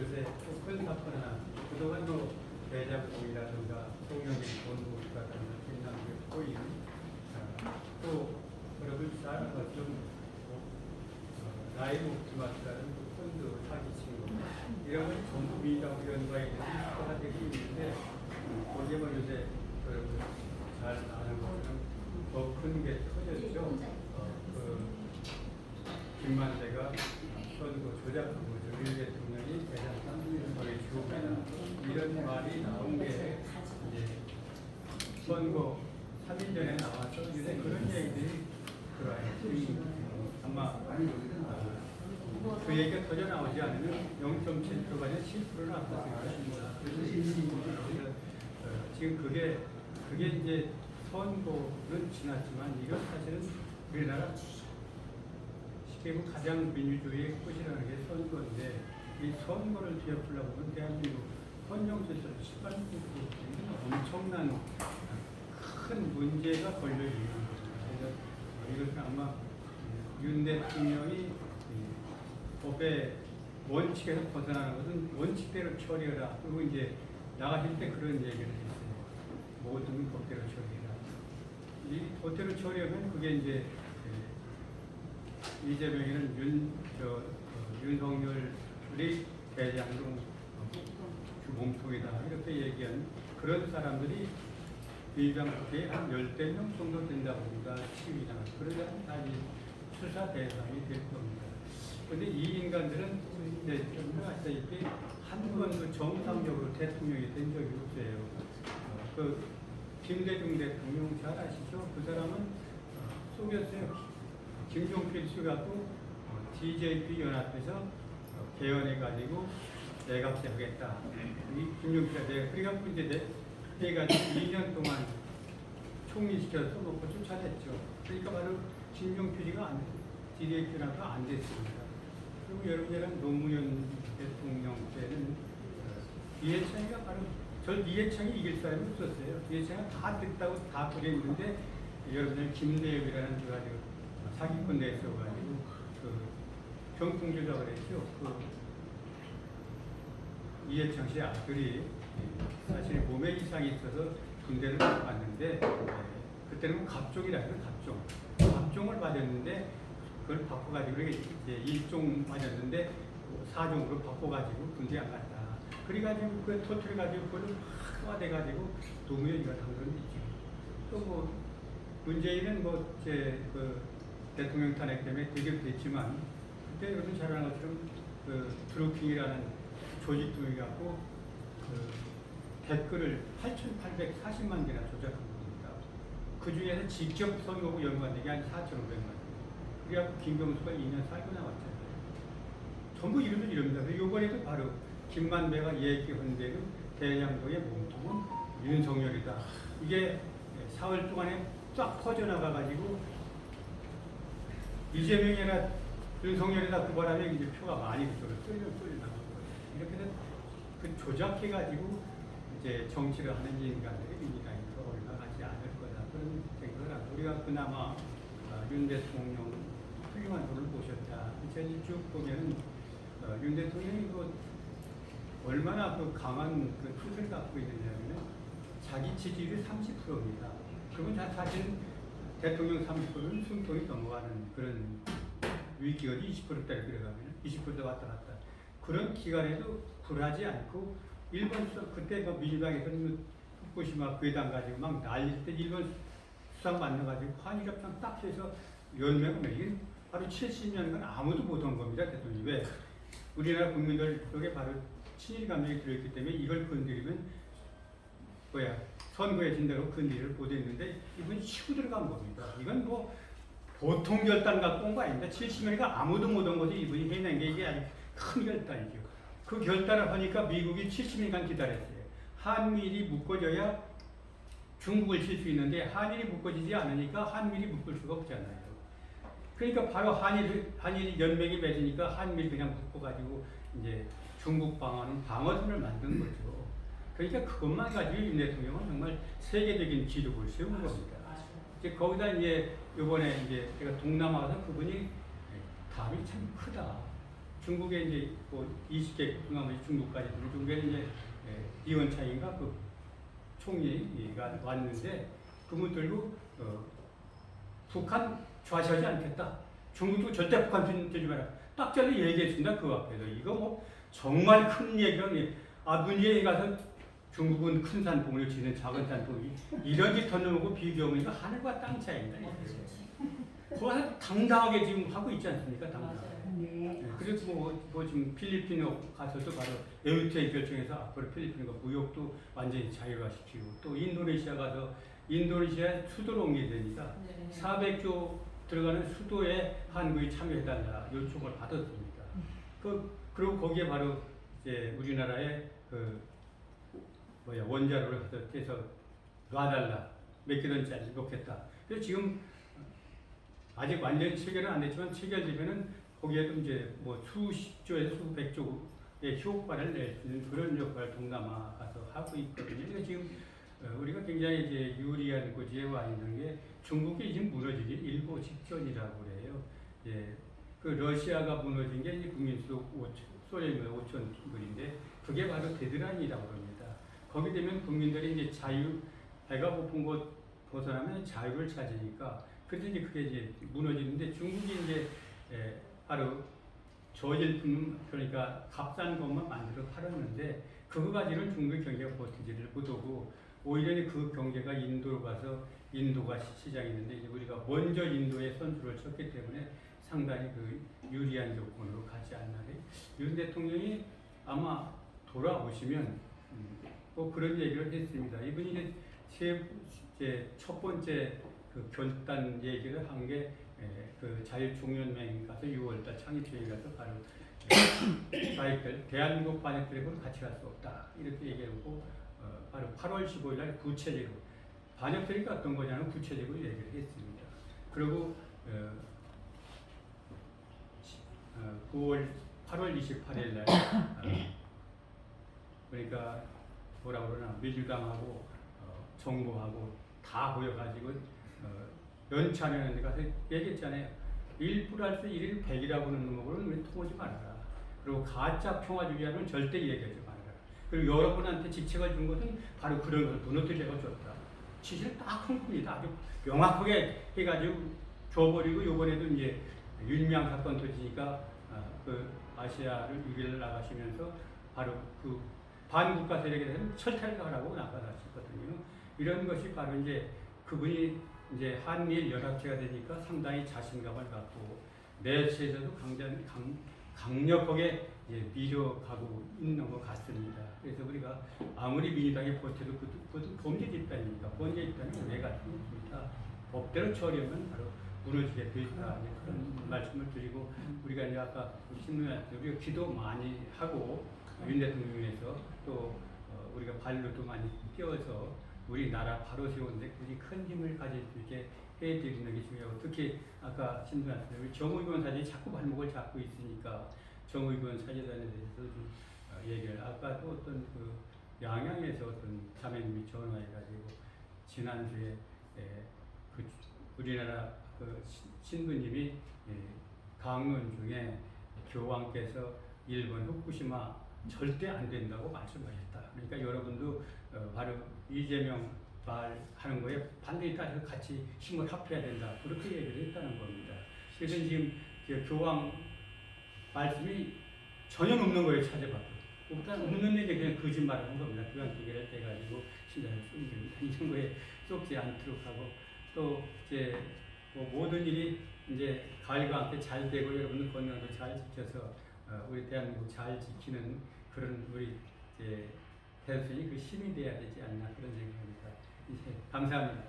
요새 큰 사건이나 그동안 뭐 대장동이라든가 동영의 본부라든가 김남규 코인 또 여러분 나이 먹지마라는 펀드 사기 친구 이런 건 전부 미장 이런 거에 대해서 수사가 되고 있는데 거기에 뭐 요새 여러분 잘 아는 것처럼 더 큰 게 터졌죠. 김만대가 선거 조작한 거죠. 일 대통령이 대장상 거의 주옥이나 이런 말이 나온 게 이제 선거 3일 전에 나와서 요새 그런 얘기들이 들어와요. 아마 그 얘기가 터져 나오지 않으면 0.7%가 아니라 7%는 아까 생각하십니다. 그래서 지금 그게 이제 선거는 지났지만 이건 사실은 우리나라 쉽게 가장 민주주의의 꽃이라는 게 선거인데 이 선거를 뒤엎으려고 하면 대한민국 헌정제도를 18% 엄청난 큰 문제가 걸려 있는 겁니다. 그래서 이것은 아마 윤 대통령이 법의 원칙에서 벗어나는 것은 원칙대로 처리해라. 그리고 이제 나가실 때 그런 얘기를 했어요. 모든 법대로 처리해라. 이 법대로 처리하면 그게 이제 이재명이는 윤석열이 대장동 몸통이다 이렇게 얘기한 그런 사람들이 비장국회에 한 10대 명 정도 된다고 합니다. 시위나 그러면 다 수사 대상이 될 겁니다. 그런데 이 인간들은 이제 아시다시피 한 번도 정상적으로 대통령이 된 적이 없어요. 그 김대중 대통령 잘 아시죠? 그 사람은 속였어요. 김종필 씨가 또 DJP 연합에서 개헌해가지고 내각제 하겠다. 이 김종필 씨가 그래갖고 이제 해가지고 2년 동안 총리시켜서 놓고 쫓아냈죠. 그러니까 바로 김종필이가 DJP 연합가 안 됐습니다. 그리고 여러분이랑 노무현 대통령 때는 이해창이가 바로 이해창이 이길 사람이 없었어요. 이해창이 다 됐다고 다 그랬는데 여러분들 김대엽이라는 그 가지고 사기꾼 내서가지고 병풍주자 그랬죠. 이해창 씨 아들이 사실 몸에 이상이 있어서 군대를 갔는데 그때는 갑종이라고 갑종을 맞았는데 그걸 바꿔가지고 이제 1종 맞았는데 4종으로 바꿔가지고 군대 안 갔다. 그래가지고 그 터트려가지고 그걸로 막 화돼가지고 노무현이가 당선이 있죠. 또 뭐 문재인은 대통령 탄핵 때문에 되게 됐지만 그때 여러분 잘 아는 것처럼 드루킹이라는 조직통이 갖고 댓글을 8,840만 개나 조작한 겁니다. 그 중에서 직접 선거구 연관된 게 한 4,500만 개. 그래갖고 김경수가 2년 살고 나왔잖아요. 전부 이러면 이럽니다. 이번에도 바로 김만배가 얘기한 대로 대장동의 몸통은 윤석열이다. 이게 4월 동안에 쫙 퍼져나가가지고 이재명이나 윤석열이나 그 바람에 이제 표가 많이 그쪽으로 쏠려 나간 거예요. 이렇게 해서 그 조작해가지고 이제 정치를 하는 인간들이 민주당에서 올라가지 않을 거다. 그런 생각을 하고 우리가 그나마 윤 대통령 훌륭한 분을 모셨다. 제가 쭉 보면 윤 대통령이 얼마나 강한 뜻을 갖고 있느냐면 자기 지지율이 30%입니다. 그러면 사실 대통령 30%는 숨통이 넘어가는 그런 위기가 20%대로 들어가면 20% 왔다 갔다. 그런 기간에도 굴하지 않고 일본 그때 민주당에서는 후쿠시마 괴담 가지고 막 난릴 때 일본 수상 만나가지고 한일협상 딱 해서 연맹을 이게 바로 70년간 아무도 못한 겁니다. 대통령이. 왜? 우리나라 국민들 속에 바로 친일 감정이 들어있기 때문에 이걸 건드리면 선거에 진다고 건드리를 못했는데 이분이 치고 들어간 겁니다. 이건 뭐 보통 결단 갖고 온 거 아닙니다. 70년이가 아무도 못한 것이 이분이 해낸 게 이게 아주 큰 결단이죠. 그 결단을 하니까 미국이 70년간 기다렸어요. 한미일이 묶어져야 중국을 칠 수 있는데 한일이 묶어지지 않으니까 한미일이 묶을 수가 없잖아요. 그러니까 바로 한일이 연맹이 맺으니까 한미일 그냥 묶어가지고 이제 중국 방어선을 만든 거죠. 그러니까 그것만 가지고 윤 대통령은 정말 세계적인 기록을 세운 겁니다. 이제 거기다 이제 이번에 이제 제가 동남아 가서 그분이 답이 참 크다. 중국에 이제 뭐 20개 나머지 중국까지 중국에 이제 이원창인가 그 총리가 왔는데 그분 들고 북한 좌시하지 않겠다. 중국도 절대 북한 주지 마라. 딱 전에 얘기했습니다. 그 앞에서 이거 뭐 정말 큰 얘기가 문재인이 가서 중국은 큰 산봉을 지는 작은 산봉이 이런 짓 던져놓고 비교하니까 하늘과 땅 차이입니다. 그거 당당하게 지금 하고 있지 않습니까? 당당하게. 네. 그래서 뭐 지금 필리핀 가서도 바로 FTA 결정해서 앞으로 필리핀과 무역도 완전히 자유화시키고 또 인도네시아 가서 인도네시아 수도로 옮겨야 되니까 400조 들어가는 수도에 한국이 참여해달라 요청을 받았습니다. 그리고 거기에 바로 이제 우리나라의 원자로를 해서 놔달라 몇 개던짜리 놓겠다. 그래서 지금 아직 완전히 체결은 안 됐지만 체결되면은 거기에도 이제 뭐 수십조에서 수백조의 효과를 낼 수 있는 그런 역할을 동남아 가서 하고 있거든요. 그러니까 지금 우리가 굉장히 이제 유리한 고지에 와 있는 게 중국이 지금 무너지기 일보 직전이라고 그래요. 예, 그 러시아가 무너진 게 이제 국민수 소련이 5,000불인데 그게 바로 데드라인이라고 합니다. 거기 되면 국민들이 이제 배가 고픈 곳 벗어나면 자유를 찾으니까 그래서 이제 그게 이제 무너지는데 중국이 이제 바로 저질품 그러니까 값싼 것만 만들어 팔았는데 그거 가지고는 중국의 경제가 버티지를 못하고 오히려 그 경제가 인도로 가서 인도가 시장이 있는데 이제 우리가 먼저 인도에 선수를 쳤기 때문에 상당히 그 유리한 조건으로 가지 않나. 윤 대통령이 아마 돌아오시면 뭐 그런 얘기를 했습니다. 이분이 이제 첫 번째 그 결단 얘기를 한 게 그 자유총연맹 가서 6월달 창립주의 가서 바로 자익들 대한민국 반역들하고는 같이 갈 수 없다 이렇게 얘기하고 바로 8월 15일날 구체적으로 반역들이 어떤 거냐는 구체적으로 얘기를 했습니다. 그리고 8월 28일날 그러니까 뭐라 그러나 민주당하고 정부하고 다 모여가지고 연찬회는 데 가서 얘기했잖아요. 1+1 100이라고 하는 놈하고는 우리 통하지 말아라. 그리고 가짜 평화주의자는 절대 얘기하지 말아라. 그리고 여러분한테 직책을 준 것은 바로 그런 것을 무너뜨리려고 줬다. 지시를 딱 한 겁니다. 아주 명확하게 해가지고 줘버리고 요번에도 이제 윤미향 사건 터지니까 그 아시아를 유기를 나가시면서 바로 그 반국가 세력에 대해서 철퇴를 하라고 나가셨거든요. 이런 것이 바로 이제 그분이 이제 한미일 연합체가 되니까 상당히 자신감을 갖고 내수에서도 강력하게 밀어가고 있는 것 같습니다. 그래서 우리가 아무리 민주당이 버텨도 그것도 범죄 집단입니다. 범죄 집단이 왜 같습니까? 법대로 처리하면 바로 무너지게 돼 있다. 그런 말씀을 드리고 우리가 이제 아까 우리 신부님한테 우리가 기도 많이 하고 윤 대통령에서 또 우리가 발로도 많이 뛰어서 우리나라 바로 세우는데 우리 큰 힘을 가질 수 있게 해드리는 게 중요하고 특히 아까 신부한테 우리 정의원 사진이 자꾸 발목을 잡고 있으니까 정의원 사진단에 대해서 좀 얘기를 아까도 어떤 그 양양에서 어떤 자매님이 전화해가지고 지난주에 그 우리나라 그 신부님이 강론 중에 교황께서 일본 후쿠시마 절대 안 된다고 말씀하셨다. 그러니까 여러분도 바로 이재명 말하는 거에 반드시 따라서 같이 힘을 합해야 된다. 그렇게 얘기를 했다는 겁니다. 그래서 지금 교황 말씀이 전혀 없는 거예요. 찾아봐도. 일단 없는 얘기 그냥 거짓말을 한 겁니다. 그냥 기계를 떼가지고 신장을 숨깁니다. 이런 거에 쏙지 않도록 하고 또 이제 뭐 모든 일이 이제 가을과 함께 잘 되고 여러분들 건강도 잘 지켜서 우리 대한민국 잘 지키는 그런 우리 이제 대선이 그 힘이 돼야 되지 않나 그런 생각합니다. 감사합니다.